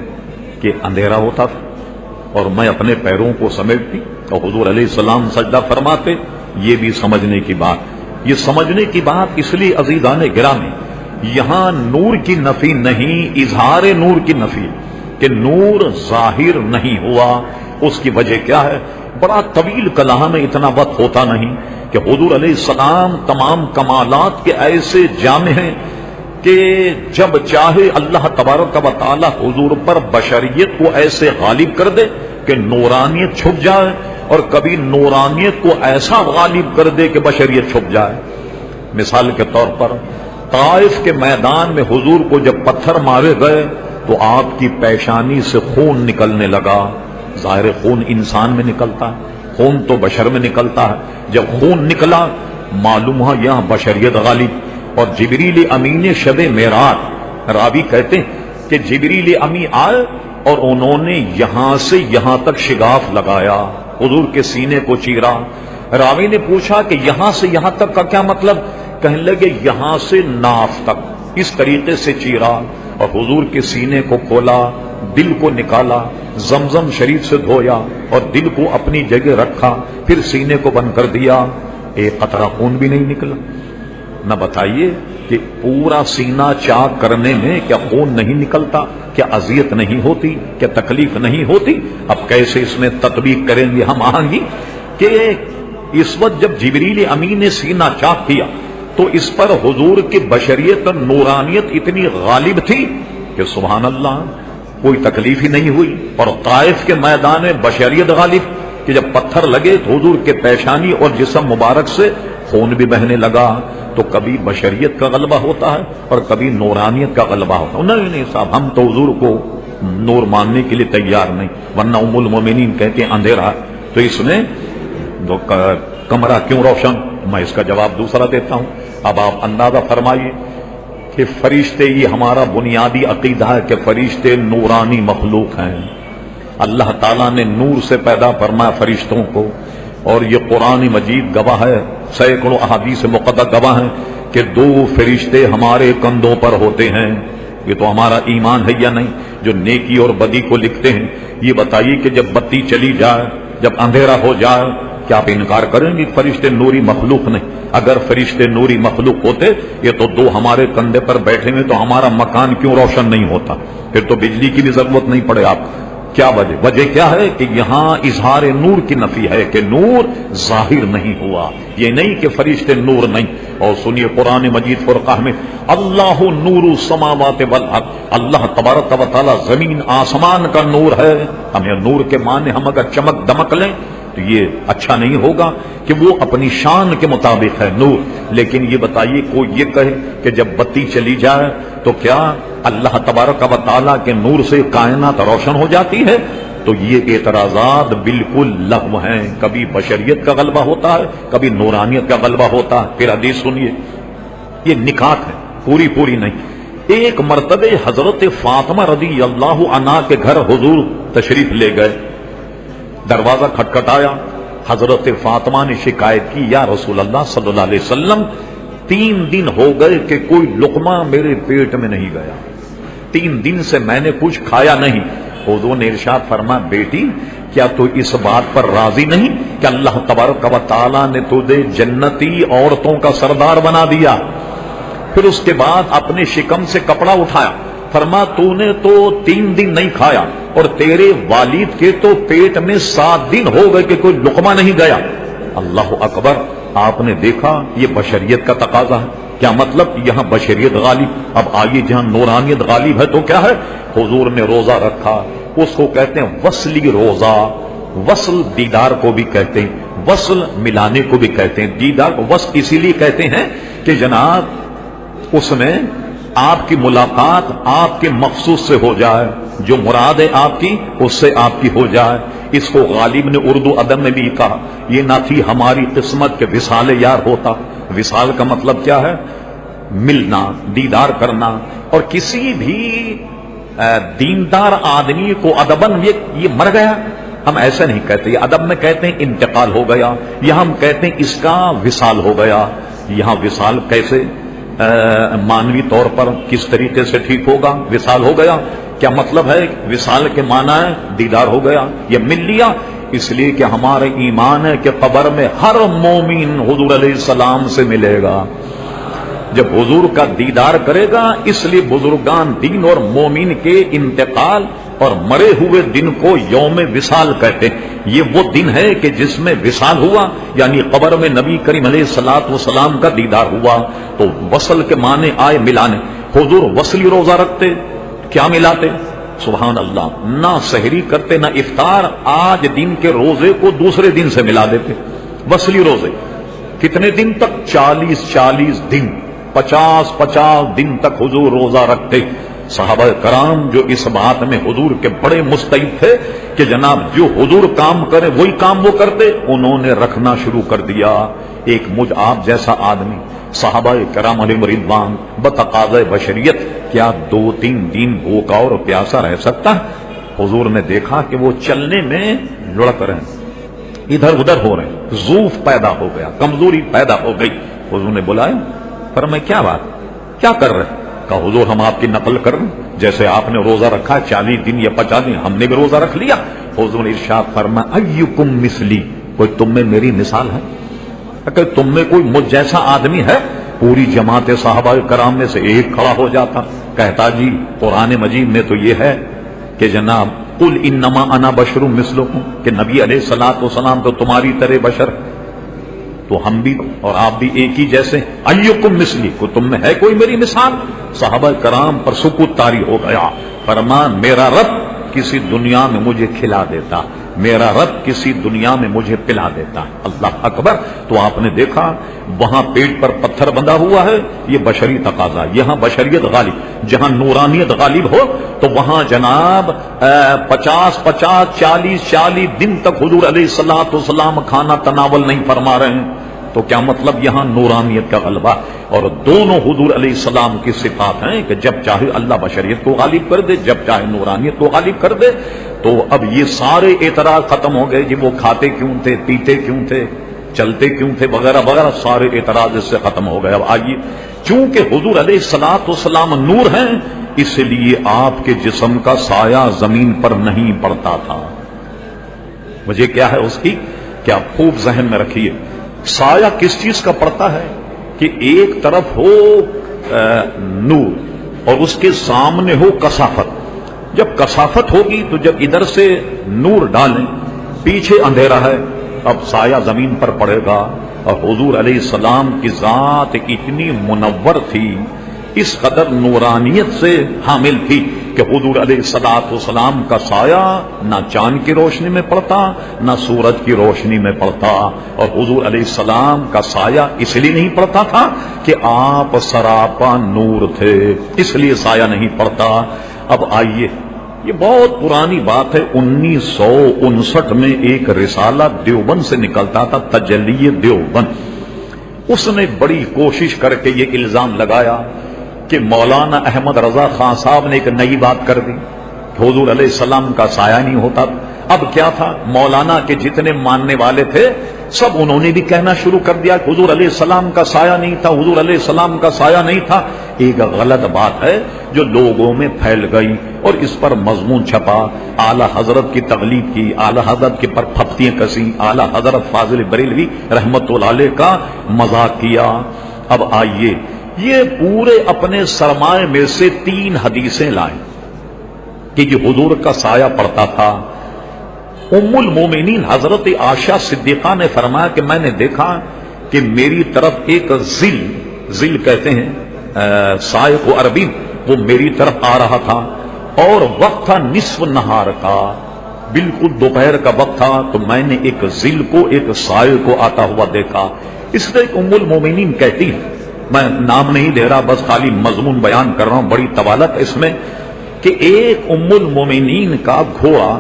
A: کہ اندھیرا ہوتا تھا اور میں اپنے پیروں کو سمیٹتی اور حضور علیہ السلام سجدہ فرماتے۔ یہ بھی سمجھنے کی بات، یہ سمجھنے کی بات اس لیے عزیزان گرامی، یہاں نور کی نفی نہیں، اظہار نور کی نفی کہ نور ظاہر نہیں ہوا۔ اس کی وجہ کیا ہے؟ بڑا طویل کلام ہے، اتنا وقت ہوتا نہیں کہ حضور علیہ السلام تمام کمالات کے ایسے جامع ہیں کہ جب چاہے اللہ تبارک و تعالی حضور پر بشریت کو ایسے غالب کر دے کہ نورانیت چھپ جائے، اور کبھی نورانیت کو ایسا غالب کر دے کہ بشریت چھپ جائے۔ مثال کے طور پر طائف کے میدان میں حضور کو جب پتھر مارے گئے تو آپ کی پیشانی سے خون نکلنے لگا۔ ظاہر خون انسان میں نکلتا ہے، خون تو بشر میں نکلتا ہے۔ جب خون نکلا معلوم ہوا یہاں بشریت غالب، اور جبریل امین شب معراج راوی کہتے ہیں کہ جبریل امی آئے اور انہوں نے یہاں سے یہاں تک شگاف لگایا، حضور کے سینے کو چیرا۔ راوی نے پوچھا کہ یہاں سے یہاں تک کا کیا مطلب؟ کہنے لگے یہاں سے ناف تک، اس طریقے سے چیرا اور حضور کے سینے کو کھولا، دل کو نکالا، زمزم شریف سے دھویا اور دل کو اپنی جگہ رکھا، پھر سینے کو بند کر دیا، ایک قطرہ خون بھی نہیں نکلا۔ نہ بتائیے کہ پورا سینہ چاک کرنے میں کیا خون نہیں نکلتا؟ کیا اذیت نہیں ہوتی؟ کیا تکلیف نہیں ہوتی؟ اب کیسے اس میں تطبیق کریں گے ہم آہنگی کہ اس وقت جب جبریل امین نے سینہ چاک کیا تو اس پر حضور کی بشریت اور نورانیت اتنی غالب تھی کہ سبحان اللہ کوئی تکلیف ہی نہیں ہوئی۔ اور طائف کے میدان میں بشریت غالب کہ جب پتھر لگے تو حضور کے پیشانی اور جسم مبارک سے خون بھی بہنے لگا۔ تو کبھی بشریت کا غلبہ ہوتا ہے اور کبھی نورانیت کا غلبہ ہوتا ہے۔ نہیں صاحب، ہم تو حضور کو نور ماننے کے لیے تیار نہیں، ورنہ ام المومنین کہتے ہیں اندھیرا تو اس میں کمرہ کیوں روشن؟ میں اس کا جواب دوسرا دیتا ہوں۔ اب آپ اندازہ فرمائیے کہ فرشتے، یہ ہمارا بنیادی عقیدہ ہے کہ فرشتے نورانی مخلوق ہیں۔ اللہ تعالیٰ نے نور سے پیدا فرمایا فرشتوں کو، اور یہ قرآن مجید گواہ ہے، سینکڑوں احادیث مقدس گواہ ہیں کہ 2 فرشتے ہمارے کندھوں پر ہوتے ہیں۔ یہ تو ہمارا ایمان ہے یا نہیں؟ جو نیکی اور بدی کو لکھتے ہیں۔ یہ بتائیے کہ جب بتی چلی جائے، جب اندھیرا ہو جائے، کیا آپ انکار کریں گے فرشتے نوری مخلوق نہیں؟ اگر فرشتے نوری مخلوق ہوتے، یہ تو 2 ہمارے کندھے پر بیٹھے ہوئے، تو ہمارا مکان کیوں روشن نہیں ہوتا؟ پھر تو بجلی کی بھی ضرورت نہیں پڑے آپ۔ کیا وجہ کیا ہے کہ یہاں اظہار نور کی نفی ہے کہ نور ظاہر نہیں ہوا، یہ نہیں کہ فرشتے نور نہیں۔ اور سنیے قرآن مجید فرقہ میں اللہ نور السماوات والارض، اللہ تبارک و تعالی زمین آسمان کا نور ہے۔ ہمیں نور کے معنی ہم اگر چمک دمک لیں تو یہ اچھا نہیں ہوگا کہ وہ اپنی شان کے مطابق ہے نور۔ لیکن یہ بتائیے کوئی یہ کہے کہ جب بتی چلی جائے تو کیا اللہ تبارک و تعالیٰ کے نور سے کائنات روشن ہو جاتی ہے؟ تو یہ اعتراضات بالکل لغو ہیں۔ کبھی بشریت کا غلبہ ہوتا ہے، کبھی نورانیت کا غلبہ ہوتا ہے۔ پھر حدیث سنیے، یہ نکات ہے، پوری نہیں۔ ایک مرتبہ حضرت فاطمہ رضی اللہ عنہا کے گھر حضور تشریف لے گئے، دروازہ کھٹکھٹایا، حضرت فاطمہ نے شکایت کی، یا رسول اللہ صلی اللہ علیہ وسلم 3 دن ہو گئے کہ کوئی لقمہ میرے پیٹ میں نہیں گیا، 3 دن سے میں نے کچھ کھایا نہیں۔ حضور نے ارشاد فرمایا، بیٹی کیا تو اس بات پر راضی نہیں کہ اللہ تبارک و تعالیٰ نے تجھے جنتی عورتوں کا سردار بنا دیا؟ پھر اس کے بعد اپنے شکم سے کپڑا اٹھایا، فرما تو نے تو 3 دن نہیں کھایا اور تیرے والد کے تو پیٹ میں 7 دن ہو گئے کہ کوئی لقمہ نہیں گیا۔ اللہ اکبر! آپ نے دیکھا یہ بشریت کا تقاضا ہے۔ کیا مطلب؟ یہاں بشریت غالب۔ اب آئیے جہاں نورانیت غالب ہے تو کیا ہے؟ حضور نے روزہ رکھا، اس کو کہتے ہیں وصلی روزہ۔ وصل دیدار کو بھی کہتے ہیں، وصل ملانے کو بھی کہتے ہیں۔ دیدار کو وصل اسی لیے کہتے ہیں کہ جناب اس میں آپ کی ملاقات آپ کے مخصوص سے ہو جائے، جو مراد ہے آپ کی اس سے آپ کی ہو جائے۔ اس کو غالب نے اردو ادب میں بھی کہا، یہ نہ تھی ہماری قسمت کے وصال یار ہوتا۔ وصال کا مطلب کیا ہے؟ ملنا، دیدار کرنا۔ اور کسی بھی دیندار آدمی کو ادباً یہ مر گیا، ہم ایسا نہیں کہتے، یہ ادب میں کہتے ہیں انتقال ہو گیا، یہاں ہم کہتے ہیں اس کا وصال ہو گیا۔ یہاں وصال کیسے مانوی طور پر کس طریقے سے ٹھیک ہوگا؟ وصال ہو گیا، کیا مطلب ہے؟ وصال کے معنی ہے دیدار ہو گیا یا مل لیا۔ اس لیے کہ ہمارے ایمان ہے کہ قبر میں ہر مومن حضور علیہ السلام سے ملے گا جب حضور کا دیدار کرے گا۔ اس لیے بزرگان دین اور مومن کے انتقال اور مرے ہوئے دن کو یوم وصال کہتے ہیں۔ یہ وہ دن ہے کہ جس میں وصال ہوا، یعنی قبر میں نبی کریم علیہ الصلوۃ والسلام کا دیدار ہوا۔ تو وصل کے معنی آئے ملانے۔ حضور وصلی روزہ رکھتے، کیا ملاتے؟ سبحان اللہ! نہ سحری کرتے نہ افطار، آج دن کے روزے کو دوسرے دن سے ملا دیتے۔ وصلی روزے کتنے دن تک؟ 40 دن، 50 دن تک حضور روزہ رکھتے۔ صحابہ کرام جو اس بات میں حضور کے بڑے مستعد تھے کہ جناب جو حضور کام کرے وہی کام وہ کرتے، انہوں نے رکھنا شروع کر دیا۔ ایک مجھ آپ جیسا آدمی صحابہ کرام علیہ رضوان بتقاضۂ بشریت کیا 2-3 دن بھوکا اور پیاسا رہ سکتا ہے؟ حضور نے دیکھا کہ وہ چلنے میں لڑک رہے ہیں، ادھر ادھر ہو رہے ہیں، ضعف پیدا ہو گیا، کمزوری پیدا ہو گئی۔ حضور نے بلایا، فرمایا کیا بات، کیا کر رہے ہیں؟ کہا حضور ہم آپ کی نقل کر رہے ہیں، جیسے آپ نے روزہ رکھا 40 دن یا 50 دن ہم نے بھی روزہ رکھ لیا۔ حضور نے ارشاد فرمایا ایکم مثلی، کوئی تم میں میری مثال ہے؟ اگر تم میں کوئی مجھ جیسا آدمی ہے؟ پوری جماعت صحابہ کرام میں سے ایک کھڑا ہو جاتا، کہتا جی قرآن مجید میں تو یہ ہے کہ جناب قل انما انا بشر مثلکم، کہ نبی علیہ الصلوۃ والسلام تو تمہاری طرح بشر، تو ہم بھی اور آپ بھی ایک ہی جیسے۔ ایکم مثلی، کو تم میں ہے کوئی میری مثال؟ صحابہ کرام پر سکوت طاری ہو گیا۔ فرمان میرا رب کسی دنیا میں مجھے کھلا دیتا، میرا رب کسی دنیا میں مجھے پلا دیتا۔ اللہ اکبر! تو آپ نے دیکھا وہاں پیٹ پر پتھر بندھا ہوا ہے، یہ بشری تقاضا۔ یہاں بشریت غالب، جہاں نورانیت غالب ہو تو وہاں جناب 40 دن تک حضور علیہ الصلوۃ والسلام کھانا تناول نہیں فرما رہے ہیں۔ تو کیا مطلب؟ یہاں نورانیت کا غلبہ۔ اور دونوں حضور علیہ السلام کی صفات ہیں کہ جب چاہے اللہ بشریت کو غالب کر دے، جب چاہے نورانیت کو غالب کر دے۔ تو اب یہ سارے اعتراض ختم ہو گئے جی وہ کھاتے کیوں تھے، پیتے کیوں تھے، چلتے کیوں تھے، وغیرہ وغیرہ، سارے اعتراض اس سے ختم ہو گئے۔ اب آئیے، چونکہ حضور علیہ الصلوۃ والسلام نور ہیں، اس لیے آپ کے جسم کا سایہ زمین پر نہیں پڑتا تھا۔ وجہ کیا ہے اس کی، کیا خوب ذہن میں رکھیے، سایہ کس چیز کا پڑتا ہے کہ ایک طرف ہو نور اور اس کے سامنے ہو کثافت۔ جب کثافت ہوگی تو جب ادھر سے نور ڈالیں، پیچھے اندھیرا ہے، اب سایہ زمین پر پڑے گا۔ اور حضور علیہ السلام کی ذات اتنی منور تھی، اس قدر نورانیت سے حامل تھی کہ حضور علیہ الصلوۃ والسلام کا سایہ نہ چاند کی روشنی میں پڑتا، نہ سورج کی روشنی میں پڑتا۔ اور حضور علیہ السلام کا سایہ اس لیے نہیں پڑتا تھا کہ آپ سراپا نور تھے، اس لیے سایہ نہیں پڑتا۔ اب آئیے، یہ بہت پرانی بات ہے، 1959 میں ایک رسالہ دیوبند سے نکلتا تھا، تجلی دیوبند۔ اس نے بڑی کوشش کر کے یہ الزام لگایا کہ مولانا احمد رضا خان صاحب نے ایک نئی بات کر دی، حضور علیہ السلام کا سایہ نہیں ہوتا۔ اب کیا تھا، مولانا کے جتنے ماننے والے تھے سب انہوں نے بھی کہنا شروع کر دیا کہ حضور علیہ السلام کا سایہ نہیں تھا، حضور علیہ السلام کا سایہ نہیں تھا۔ ایک غلط بات ہے جو لوگوں میں پھیل گئی اور اس پر مضمون چھپا، اعلی حضرت کی تقلید کی، اعلی حضرت کے پر پھپتیاں کسی، اعلی حضرت فاضل بریلوی رحمت اللہ علیہ کا مذاق کیا۔ اب آئیے، یہ پورے اپنے سرمائے میں سے 3 حدیثیں لائیں کہ یہ حضور کا سایہ پڑتا تھا۔ ام المومنین حضرت عائشہ صدیقہ نے فرمایا کہ میں نے دیکھا کہ میری طرف ایک ذل کہتے ہیں سائے کو عربی، وہ میری طرف آ رہا تھا اور وقت تھا نصف نہار کا، بالکل دوپہر کا وقت تھا، تو میں نے ایک ذل کو، ایک سائے کو آتا ہوا دیکھا۔ اس لیے ام المومنین کہتی ہے، میں نام نہیں دے رہا، بس خالی مضمون بیان کر رہا ہوں، بڑی طوالت اس میں، کہ ایک ام المومنین کا گھوڑا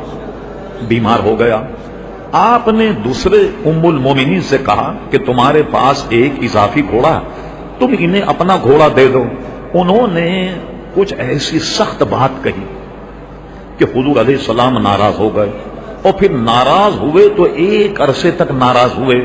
A: بیمار ہو گیا۔ آپ نے دوسرے ام المومنین سے کہا کہ تمہارے پاس ایک اضافی گھوڑا ہے، تم انہیں اپنا گھوڑا دے دو۔ انہوں نے کچھ ایسی سخت بات کہی کہ حضور علیہ السلام ناراض ہو گئے، اور پھر ناراض ہوئے تو ایک عرصے تک ناراض ہوئے۔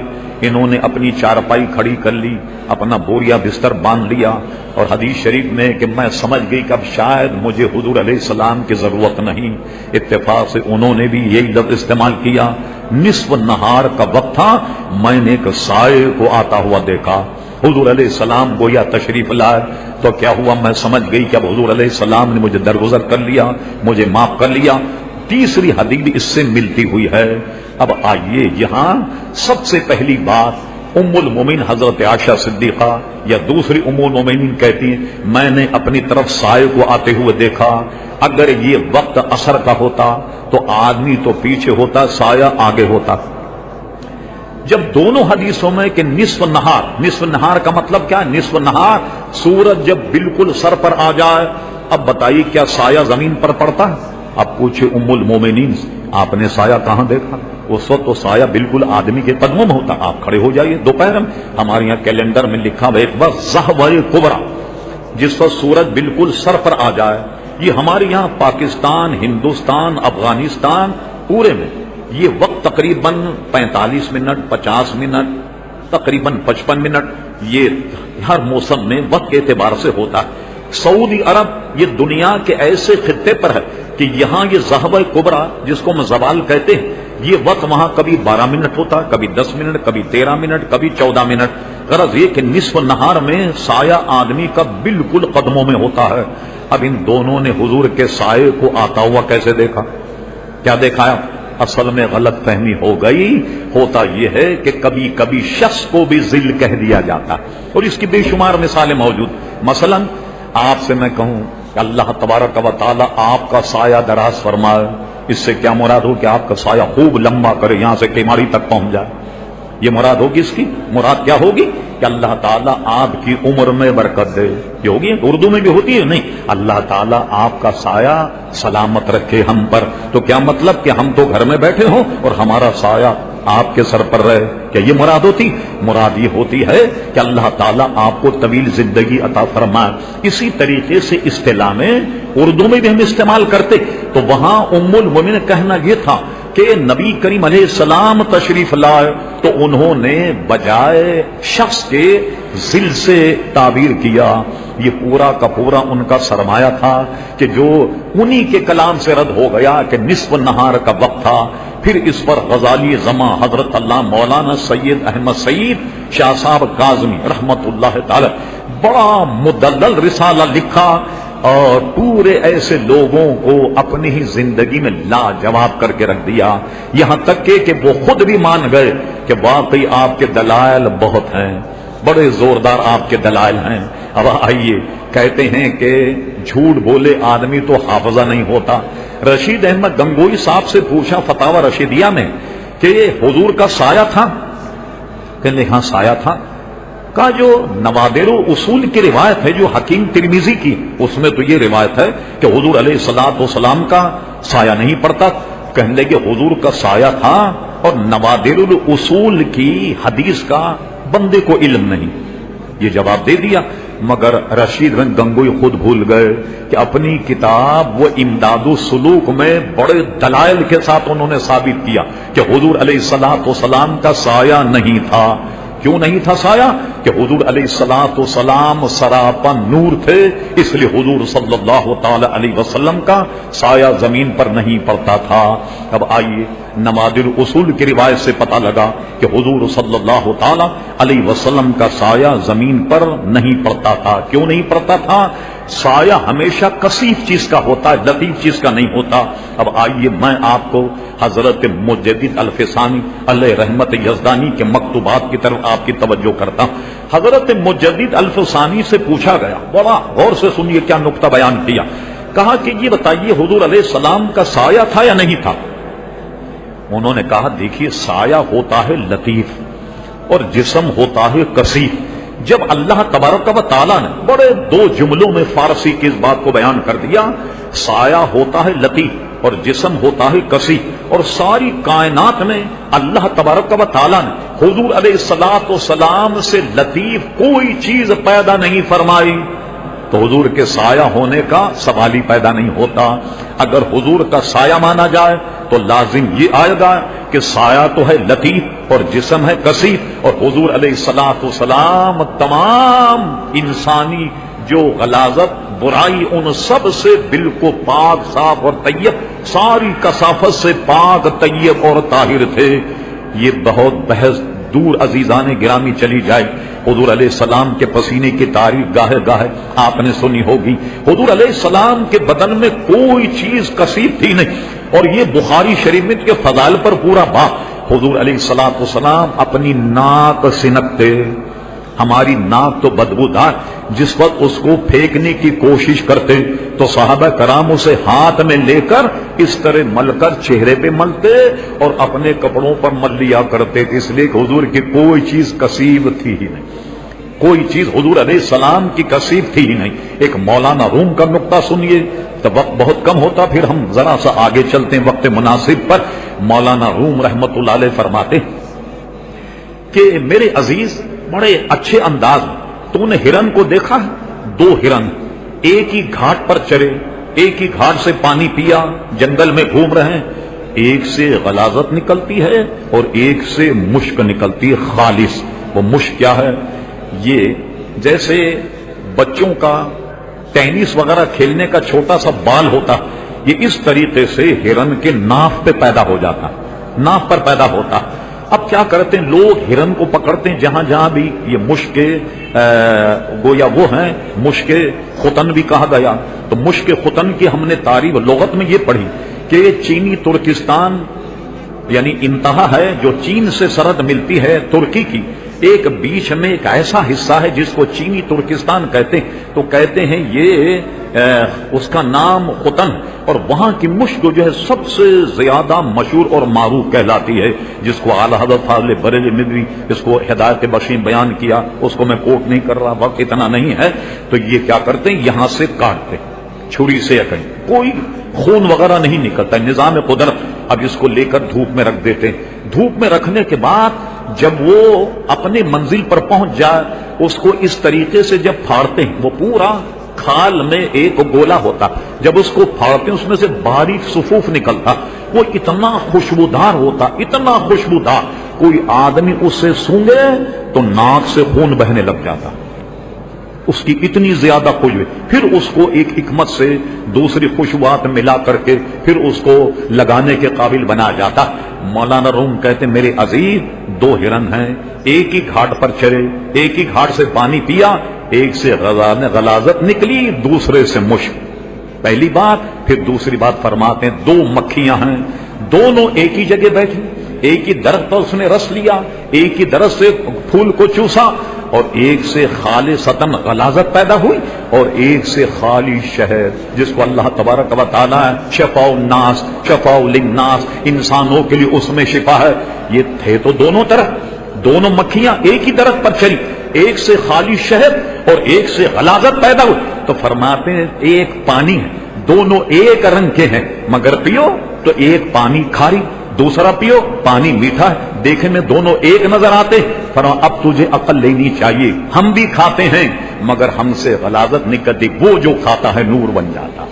A: انہوں نے اپنی چارپائی کھڑی کر لی، اپنا بوریا بستر باندھ لیا، اور حدیث شریف میں کہ میں سمجھ گئی کہ اب شاید مجھے حضور علیہ السلام کی ضرورت نہیں۔ اتفاق سے انہوں نے بھی یہی لفظ استعمال کیا، نصف نہار کا وقت تھا، میں نے ایک سائے کو آتا ہوا دیکھا۔ حضور علیہ السلام گویا تشریف لائے تو کیا ہوا، میں سمجھ گئی کہ اب حضور علیہ السلام نے مجھے درگزر کر لیا، مجھے معاف کر لیا۔ تیسری حدیث بھی اس سے ملتی ہوئی ہے۔ اب آئیے، یہاں سب سے پہلی بات ام المومنین حضرت عائشہ صدیقہ یا دوسری ام المومنین کہتی ہیں میں نے اپنی طرف سائے کو آتے ہوئے دیکھا۔ اگر یہ وقت عصر کا ہوتا تو آدمی تو پیچھے ہوتا، سایہ آگے ہوتا۔ جب دونوں حدیثوں میں کہ نصف نہار کا مطلب کیا ہے، نصف نہار، سورج جب بالکل سر پر آ جائے، اب بتائیے کیا سایہ زمین پر پڑتا ہے؟ اب پوچھے ام المومنین آپ نے سایہ کہاں دیکھا؟ اس وقت تو سایہ بالکل آدمی کے قدموں میں ہوتا، آپ کھڑے ہو جائیے دوپہر میں، ہمارے یہاں کیلنڈر میں لکھا ہوا ایک بار ظہوہ کبریٰ، جس وقت سورج بالکل سر پر آ جائے، یہ ہمارے یہاں پاکستان، ہندوستان، افغانستان پورے میں یہ وقت تقریباً 45 منٹ، 50 منٹ، تقریباً 55 منٹ، یہ ہر موسم میں وقت کے اعتبار سے ہوتا ہے۔ سعودی عرب یہ دنیا کے ایسے خطے پر ہے کہ یہاں یہ ظہوہ کبریٰ جس کو ہم زوال کہتے ہیں، یہ وقت وہاں کبھی 12 منٹ ہوتا، کبھی 10 منٹ، کبھی 13 منٹ، کبھی 14 منٹ۔ غرض یہ کہ نصف نہار میں سایہ آدمی کا بالکل قدموں میں ہوتا ہے۔ اب ان دونوں نے حضور کے سائے کو آتا ہوا کیسے دیکھا؟ کیا دیکھا ہے؟ اصل میں غلط فہمی ہو گئی۔ ہوتا یہ ہے کہ کبھی کبھی شخص کو بھی ذل کہہ دیا جاتا ہے، اور اس کی بے شمار مثالیں موجود۔ مثلا آپ سے میں کہوں کہ اللہ تبارک و تعالی آپ کا سایہ دراز فرمائے، اس سے کیا مراد ہو کہ آپ کا سایہ خوب لمبا کرے، یہاں سے کیماڑی تک پہنچ جائے، یہ مراد ہوگی اس کی؟ مراد کیا ہوگی کہ اللہ تعالیٰ آپ کی عمر میں برکت دے، یہ ہوگی؟ اردو میں بھی ہوتی ہے نہیں، اللہ تعالیٰ آپ کا سایہ سلامت رکھے ہم پر، تو کیا مطلب کہ ہم تو گھر میں بیٹھے ہوں اور ہمارا سایہ آپ کے سر پر رہے، کیا یہ مراد ہوتی؟ مراد یہ ہوتی ہے کہ اللہ تعالیٰ آپ کو طویل زندگی عطا فرمائے۔ اسی طریقے سے اصطلاح میں اردو میں بھی ہم استعمال کرتے تو وہاں ام المومنین کہنا یہ تھا کہ نبی کریم علیہ السلام تشریف لائے تو انہوں نے بجائے شخص کے ذل سے تعبیر کیا. یہ پورا کا پورا ان کا سرمایہ تھا کہ جو انہی کے کلام سے رد ہو گیا کہ نصف نہار کا وقت تھا. پھر اس پر غزالی زماں حضرت اللہ مولانا سید احمد سعید شاہ صاحب کاظمی رحمت اللہ تعالی بڑا مدلل رسالہ لکھا اور پورے ایسے لوگوں کو اپنی ہی زندگی میں لاجواب کر کے رکھ دیا. یہاں تک کہ وہ خود بھی مان گئے کہ واقعی آپ کے دلائل بہت ہیں، بڑے زوردار آپ کے دلائل ہیں. اب آئیے، کہتے ہیں کہ جھوٹ بولے آدمی تو حافظہ نہیں ہوتا. رشید احمد گنگوئی صاحب سے پوچھا فتاوی رشیدیہ میں کہ حضور کا سایہ تھا؟ کہنے ہاں سایہ تھا. کا جو نوادر اصول کی روایت ہے جو حکیم ترمذی کی، اس میں تو یہ روایت ہے کہ حضور علیہ الصلوۃ والسلام کا سایہ نہیں پڑتا. کہنے لگے حضور کا سایہ تھا اور نوادر الاصول کی حدیث کا بندے کو علم نہیں. یہ جواب دے دیا. مگر رشید گنگوئی خود بھول گئے کہ اپنی کتاب وہ امداد السلوک میں بڑے دلائل کے ساتھ انہوں نے ثابت کیا کہ حضور علیہ الصلوۃ والسلام کا سایہ نہیں تھا. کیوں نہیں تھا سایہ؟ کہ حضور علیہ الصلوۃ والسلام سراپا نور تھے، اس لیے حضور صلی اللہ تعالی علیہ وسلم کا سایہ زمین پر نہیں پڑتا تھا. اب آئیے، نوادر اصول کی روایت سے پتہ لگا کہ حضور صلی اللہ تعالی علیہ وسلم کا سایہ زمین پر نہیں پڑتا تھا. کیوں نہیں پڑتا تھا؟ سایہ ہمیشہ کثیف چیز کا ہوتا ہے، لطیف چیز کا نہیں ہوتا. اب آئیے میں آپ کو حضرت مجدد الفسانی علیہ رحمت یزدانی کے مکتوبات کی طرف آپ کی توجہ کرتا ہوں. حضرت مجدد الفسانی سے پوچھا گیا، بڑا غور سے سنیے کیا نقطہ بیان کیا. کہا کہ یہ بتائیے حضور علیہ السلام کا سایہ تھا یا نہیں تھا؟ انہوں نے کہا دیکھیے، سایہ ہوتا ہے لطیف اور جسم ہوتا ہے کثیف. جب اللہ تبارک و تعالیٰ نے بڑے دو جملوں میں فارسی کی اس بات کو بیان کر دیا، سایہ ہوتا ہے لطیف اور جسم ہوتا ہے کثیف، اور ساری کائنات میں اللہ تبارک و تعالیٰ نے حضور علیہ الصلوۃ والسلام سے لطیف کوئی چیز پیدا نہیں فرمائی، تو حضور کے سایہ ہونے کا سوال ہی پیدا نہیں ہوتا. اگر حضور کا سایہ مانا جائے تو لازم یہ آئے گا کہ سایہ تو ہے لطیف اور جسم ہے کثیف، اور حضور علیہ الصلوۃ والسلام تمام انسانی جو غلاظت برائی ان سب سے بالکل پاک صاف اور طیب، ساری کثافت سے پاک طیب اور طاہر تھے. یہ بہت بحث دور عزیزان گرامی چلی جائے. حضور علیہ السلام کے پسینے کی تعریف گاہے گاہے آپ نے سنی ہوگی. حضور علیہ السلام کے بدن میں کوئی چیز کثیف تھی نہیں، اور یہ بخاری شریف میں کے فضائل پر پورا باب. حضور علیہ الصلوۃ والسلام اپنی ناک سنکتے. ہماری ناک تو بدبودار، جس وقت اس کو پھینکنے کی کوشش کرتے تو صحابہ کرام اسے ہاتھ میں لے کر اس طرح مل کر چہرے پہ ملتے اور اپنے کپڑوں پر مل لیا کرتے تھے، اس لیے کہ حضور کی کوئی چیز کثیف تھی ہی نہیں، کوئی چیز حضور علیہ السلام کی کثیف تھی ہی نہیں. ایک مولانا روم کا نقطہ سنیے، تو وقت بہت کم ہوتا، پھر ہم ذرا سا آگے چلتے ہیں وقت مناسب پر. مولانا روم رحمت اللہ علیہ فرماتے کہ میرے عزیز بڑے اچھے انداز میں تو نے ہرن کو دیکھا ہے؟ دو ہرن ایک ہی گھاٹ پر چرے، ایک ہی گھاٹ سے پانی پیا، جنگل میں گھوم رہے ہیں. ایک سے غلاظت نکلتی ہے اور ایک سے مشک نکلتی ہے خالص. وہ مشک کیا ہے؟ یہ جیسے بچوں کا ٹینس وغیرہ کھیلنے کا چھوٹا سا بال ہوتا، یہ اس طریقے سے ہرن کے ناف پہ پیدا ہو جاتا، ناف پر پیدا ہوتا. اب کیا کرتے ہیں لوگ؟ ہرن کو پکڑتے ہیں جہاں جہاں بھی یہ مشک گویا وہ ہیں، مشک ختن بھی کہا گیا. تو مشک ختن کی ہم نے تعریف لغت میں یہ پڑھی کہ چینی ترکستان یعنی انتہا ہے جو چین سے سرحد ملتی ہے ترکی کی، ایک بیچ میں ایک ایسا حصہ ہے جس کو چینی ترکستان کہتے ہیں. تو کہتے ہیں یہ اس کا نام ختن، اور وہاں کی مشک جو ہے سب سے زیادہ مشہور اور معروف کہلاتی ہے، جس کو اعلی حضرت فاضل بریلوی ندوی اس کو ہدایت بخشیں بیان کیا. اس کو میں کوٹ نہیں کر رہا، وقت اتنا نہیں ہے. تو یہ کیا کرتے ہیں؟ یہاں سے کاٹتے چھری سے، کہیں کوئی خون وغیرہ نہیں نکلتا، نظام قدرت. اب اس کو لے کر دھوپ میں رکھ دیتے. دھوپ میں رکھنے کے بعد جب وہ اپنے منزل پر پہنچ جائے، اس کو اس طریقے سے جب پھاڑتے ہیں وہ پورا کھال میں ایک گولا ہوتا، جب اس کو پھاڑتے اس میں سے باریک صفوف نکلتا، وہ اتنا خوشبودار ہوتا، اتنا خوشبودار، کوئی آدمی اس سے سونگے تو ناک سے خون بہنے لگ جاتا، اس کی اتنی زیادہ خوشبو۔ پھر اس کو ایک حکمت سے دوسری خوشبوات ملا کر کے پھر اس کو لگانے کے قابل بنا جاتا۔ مولانا روم کہتے میرے عزیز، دو ہرن ہیں، ایک ہی گھاٹ پر چرے، ایک ہی گھاٹ سے پانی پیا، ایک سے غلاظت نکلی، دوسرے سے مشک۔ پہلی بات، پھر دوسری بات فرماتے ہیں دو مکھیاں ہیں، دونوں ایک ہی جگہ بیٹھی، ایک ہی درخت پر اس نے رس لیا، ایک ہی درخت سے پھول کو چوسا، اور ایک سے خالصتاً غلاظت پیدا ہوئی، اور ایک سے خالی شہد، جس کو اللہ تبارک و تعالیٰ شفاء الناس، شفاء للناس، انسانوں کے لیے اس میں شفا ہے۔ یہ تھے تو دونوں طرف، دونوں مکھیاں ایک ہی درخت پر چلی، ایک سے خالی شہد اور ایک سے غلاظت پیدا ہوئی۔ تو فرماتے ہیں ایک پانی ہے، دونوں ایک رنگ کے ہیں، مگر پیو تو ایک پانی کھاری، دوسرا پیو پانی میٹھا ہے، دیکھنے میں دونوں ایک نظر آتے۔ فرما اب تجھے عقل لینی چاہیے، ہم بھی کھاتے ہیں مگر ہم سے غلاظت نکلتی، وہ جو کھاتا ہے نور بن جاتا۔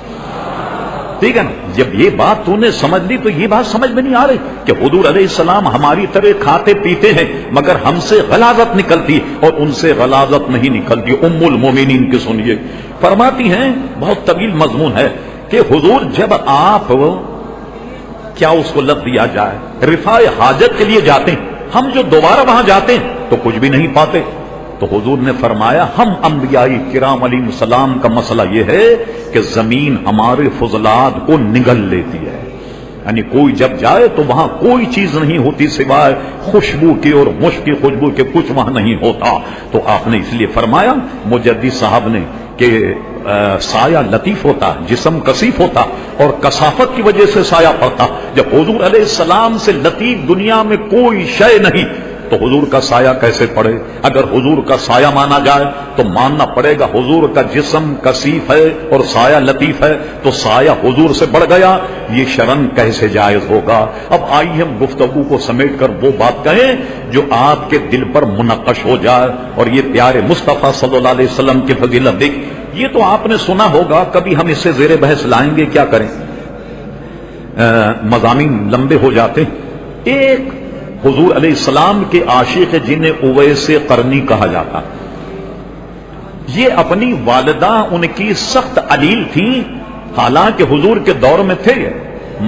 A: ٹھیک ہے نا؟ جب یہ بات تو نے سمجھ لی تو یہ بات سمجھ میں نہیں آ رہی کہ حضور علیہ السلام ہماری طرح کھاتے پیتے ہیں مگر ہم سے غلاظت نکلتی اور ان سے غلاظت نہیں نکلتی۔ ام المومنین کی سنیے، فرماتی ہیں، بہت طویل مضمون ہے کہ حضور جب آپ کیا اس کو لفظ دیا جائے رفاع حاجت کے لیے جاتے ہیں، ہم جو دوبارہ وہاں جاتے ہیں تو کچھ بھی نہیں پاتے، تو حضور نے فرمایا ہم انبیاء کرام علیہ السلام کا مسئلہ یہ ہے کہ زمین ہمارے فضلات کو نگل لیتی ہے، یعنی کوئی جب جائے تو وہاں کوئی چیز نہیں ہوتی سوائے خوشبو کی اور مشک کی خوشبو کے، کچھ وہاں نہیں ہوتا۔ تو آپ نے اس لیے فرمایا مجدد صاحب نے کہ سایہ لطیف ہوتا، جسم کثیف ہوتا اور کثافت کی وجہ سے سایہ پڑتا۔ جب حضور علیہ السلام سے لطیف دنیا میں کوئی شے نہیں تو حضور کا سایہ کیسے پڑے؟ اگر حضور کا سایہ مانا جائے تو ماننا پڑے گا حضور کا جسم کثیف ہے اور سایہ لطیف ہے، تو سایہ حضور سے بڑھ گیا، یہ شرن کیسے جائز ہوگا؟ اب آئیے ہم گفتگو کو سمیٹ کر وہ بات کہیں جو آپ کے دل پر منقش ہو جائے، اور یہ پیارے مصطفیٰ صلی اللہ علیہ وسلم کی فضیلت دیکھ۔ یہ تو آپ نے سنا ہوگا، کبھی ہم اس سے زیر بحث لائیں گے، کیا کریں، مضامین لمبے ہو جاتے۔ ایک حضور علیہ السلام کے عاشق جنہیں اویس قرنی کہا جاتا، یہ اپنی والدہ ان کی سخت علیل تھی، حالانکہ حضور کے دور میں تھے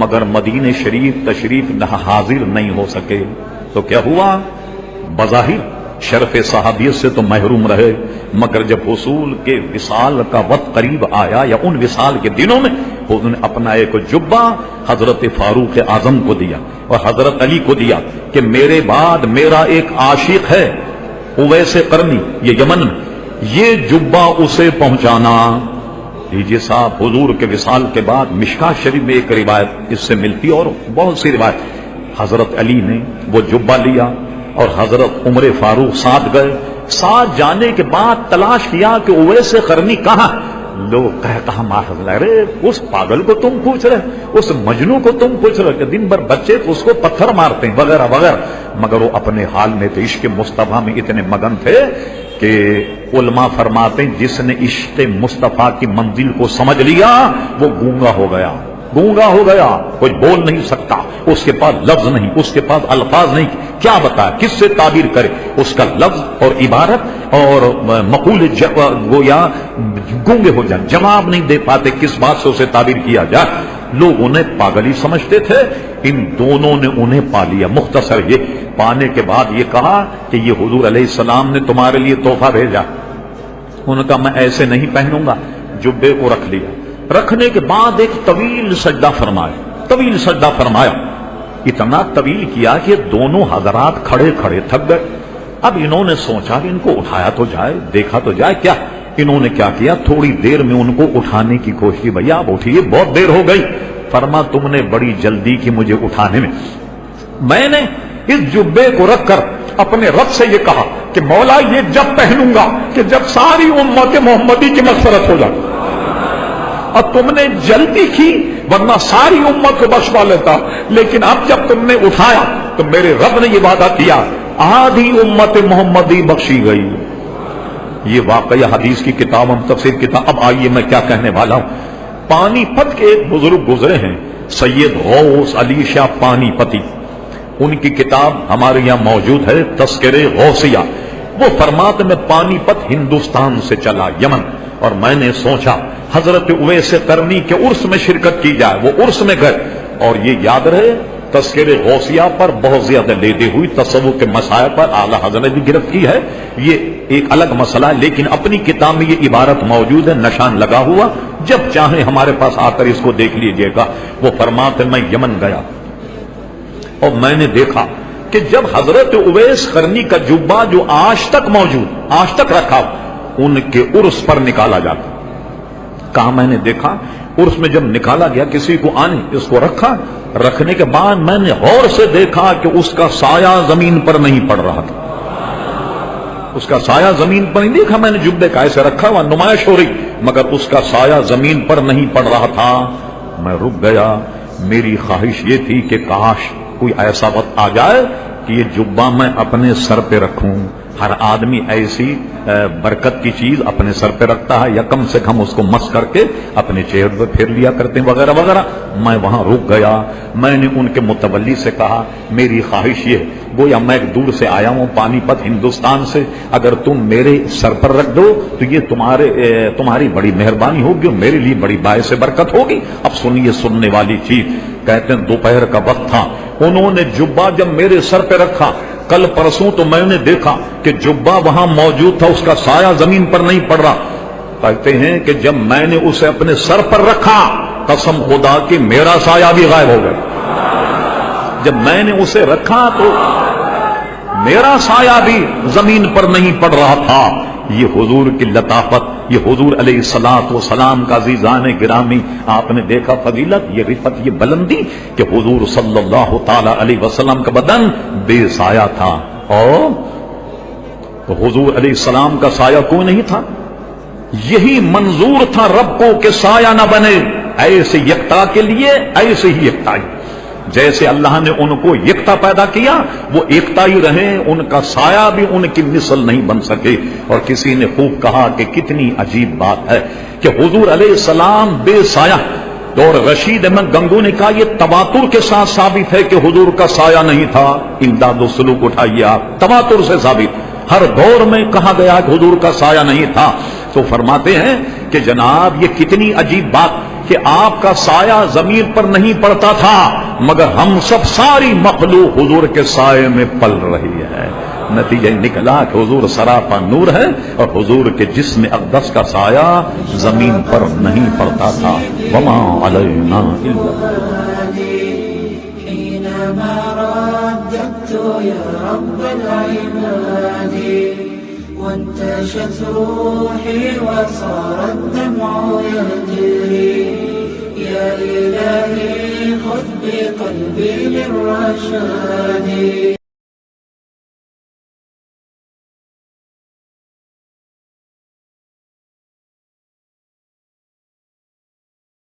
A: مگر مدینہ شریف تشریف نہ حاضر نہیں ہو سکے، تو کیا ہوا؟ بظاہر شرف صحابیت سے تو محروم رہے، مگر جب حصول کے وصال کا وقت قریب آیا یا ان وصال کے دنوں میں حضور نے اپنا ایک جبہ حضرت فاروق اعظم کو دیا اور حضرت علی کو دیا کہ میرے بعد میرا ایک عاشق ہے اویس قرنی، یہ یمن میں، یہ جبہ اسے پہنچانا۔ لیجیے صاحب، حضور کے وصال کے بعد مشکاۃ شریف میں ایک روایت اس سے ملتی اور بہت سی روایت، حضرت علی نے وہ جبہ لیا اور حضرت عمر فاروق ساتھ گئے، ساتھ جانے کے بعد تلاش کیا کہ اویس قرنی کہاں؟ لوگ کہا ماخذ ارے اس پاگل کو تم پوچھ رہے، اس مجنوں کو تم پوچھ رہے کہ دن بھر بچے تو اس کو پتھر مارتے ہیں وغیرہ وغیرہ، مگر وہ اپنے حال میں تھے، عشق مصطفیٰ میں اتنے مگن تھے کہ علماء فرماتے ہیں جس نے عشق مصطفیٰ کی منزل کو سمجھ لیا وہ گونگا ہو گیا، گونگا ہو گیا، کچھ بول نہیں سکتا، اس کے پاس لفظ نہیں، اس کے پاس الفاظ نہیں، کیا بتائے، کس سے تعبیر کرے؟ اس کا لفظ اور عبارت اور مقول گویا گونگے ہو جائیں، جواب نہیں دے پاتے کس بات سے اسے تعبیر کیا جائے۔ لوگ انہیں پاگل ہی سمجھتے تھے، ان دونوں نے انہیں پا لیا۔ مختصر یہ پانے کے بعد یہ کہا کہ یہ حضور علیہ السلام نے تمہارے لیے تحفہ بھیجا، انہوں نے کہا میں ایسے نہیں پہنوں گا، جبے کو رکھ لیا، رکھنے کے بعد ایک طویل سجدہ فرمایا، طویل سجدہ فرمایا، اتنا طویل کیا کہ دونوں حضرات کھڑے کھڑے تھک گئے۔ اب انہوں نے سوچا کہ ان کو اٹھایا تو جائے، دیکھا تو جائے کیا۔ انہوں نے کیا کیا، تھوڑی دیر میں ان کو اٹھانے کی کوشش کی، بھیا آپ اٹھیے بہت دیر ہو گئی۔ فرما تم نے بڑی جلدی کی مجھے اٹھانے میں نے اس جبے کو رکھ کر اپنے رب سے یہ کہا کہ مولا یہ جب پہنوں گا کہ جب ساری امت محمدی کی مغفرت ہو جائے، اور تم نے جلدی کی ورنہ ساری امت کو بخشوا لیتا، لیکن اب جب تم نے اٹھایا تو میرے رب نے یہ وعدہ کیا آدھی امت محمدی بخشی گئی۔ یہ واقعہ حدیث کی کتاب ہم تفسیر کتاب. اب آئیے میں کیا کہنے والا ہوں. پانی پت کے ایک بزرگ گزرے ہیں سید غوث علی شاہ پانی پتی. ان کی کتاب ہمارے یہاں موجود ہے تذکرہ غوثیہ. وہ فرماتے میں پانی پت ہندوستان سے چلا یمن, اور میں نے سوچا حضرت اویس قرنی کے عرس میں شرکت کی جائے. وہ عرس میں گئے, اور یہ یاد رہے تذکرہ غوثیہ پر بہت زیادہ لیدے ہوئی تصوف کے مسائل پر اعلی حضرت نے بھی گرفت کی ہے. یہ ایک الگ مسئلہ ہے, لیکن اپنی کتاب میں یہ عبارت موجود ہے, نشان لگا ہوا, جب چاہیں ہمارے پاس آ کر اس کو دیکھ لیجئے گا. وہ فرماتے میں یمن گیا اور میں نے دیکھا کہ جب حضرت اویس قرنی کا جبہ جو آج تک موجود, آج تک رکھا, ان کے عرس پر نکالا جاتا. کہاں میں نے دیکھا عرس میں جب نکالا گیا کسی کو آنے, اس کو رکھا, رکھنے کے بعد میں نے غور سے دیکھا کہ اس کا سایہ زمین پر نہیں پڑ رہا تھا. اس کا سایہ زمین پر نہیں دیکھا میں نے, جبے کا ایسے رکھا ہوا نمائش ہو رہی, مگر اس کا سایہ زمین پر نہیں پڑ رہا تھا. میں رک گیا. میری خواہش یہ تھی کہ کاش کوئی ایسا وقت آ جائے کہ یہ جبہ میں اپنے سر پہ رکھوں. ہر آدمی ایسی برکت کی چیز اپنے سر پہ رکھتا ہے, یا کم سے کم اس کو مس کر کے اپنے چہرے پہ پھیر لیا کرتے ہیں وغیرہ وغیرہ. میں وہاں رک گیا. میں نے ان کے متولی سے کہا میری خواہش یہ, گویا میں ایک دور سے آیا ہوں پانی پت ہندوستان سے, اگر تم میرے سر پر رکھ دو تو یہ تمہاری بڑی مہربانی ہوگی اور میرے لیے بڑی باعث برکت ہوگی. اب سنیے سننے والی چیز. کہتے ہیں دوپہر کا وقت تھا, انہوں نے جبہ جب میرے سر پہ رکھا, کل پرسوں تو میں نے دیکھا کہ جبہ وہاں موجود تھا, اس کا سایہ زمین پر نہیں پڑ رہا. کہتے ہیں کہ جب میں نے اسے اپنے سر پر رکھا, قسم خدا کہ میرا سایہ بھی غائب ہو گیا. جب میں نے اسے رکھا تو میرا سایہ بھی زمین پر نہیں پڑ رہا تھا. یہ حضور کی لطافت, یہ حضور علیہ الصلوۃ والسلام کا عزیزان گرامی, آپ نے دیکھا فضیلت, یہ رفت, یہ بلندی کہ حضور صلی اللہ تعالی علیہ وسلم کا بدن بے سایہ تھا. اور تو حضور علیہ السلام کا سایہ کوئی نہیں تھا. یہی منظور تھا رب کو کہ سایہ نہ بنے, ایسے یکتا کے لیے ایسے ہی یکتائی. جیسے اللہ نے ان کو یکتا پیدا کیا وہ ایکتا ہی رہے, ان کا سایہ بھی ان کی مثل نہیں بن سکے. اور کسی نے خوب کہا کہ کتنی عجیب بات ہے کہ حضور علیہ السلام بے سایہ. اور رشید احمد گنگو نے کہا یہ تواتر کے ساتھ ثابت ہے کہ حضور کا سایہ نہیں تھا. امداد و سلوک اٹھائیے آپ, تواتر سے ثابت, ہر دور میں کہا گیا کہ حضور کا سایہ نہیں تھا. تو فرماتے ہیں کہ جناب یہ کتنی عجیب بات کہ آپ کا سایہ زمین پر نہیں پڑتا تھا, مگر ہم سب ساری مخلوق حضور کے سائے میں پل رہی ہے. نتیجہ نکلا کہ حضور سراپا نور ہے, اور حضور کے جسم اقدس کا سایہ زمین پر نہیں پڑتا تھا. وما علینا الا حينما رددت يا رب العباد وانتشت روحي وصار الدمع يجري يا إلهي خذ بقلبي للرشاد.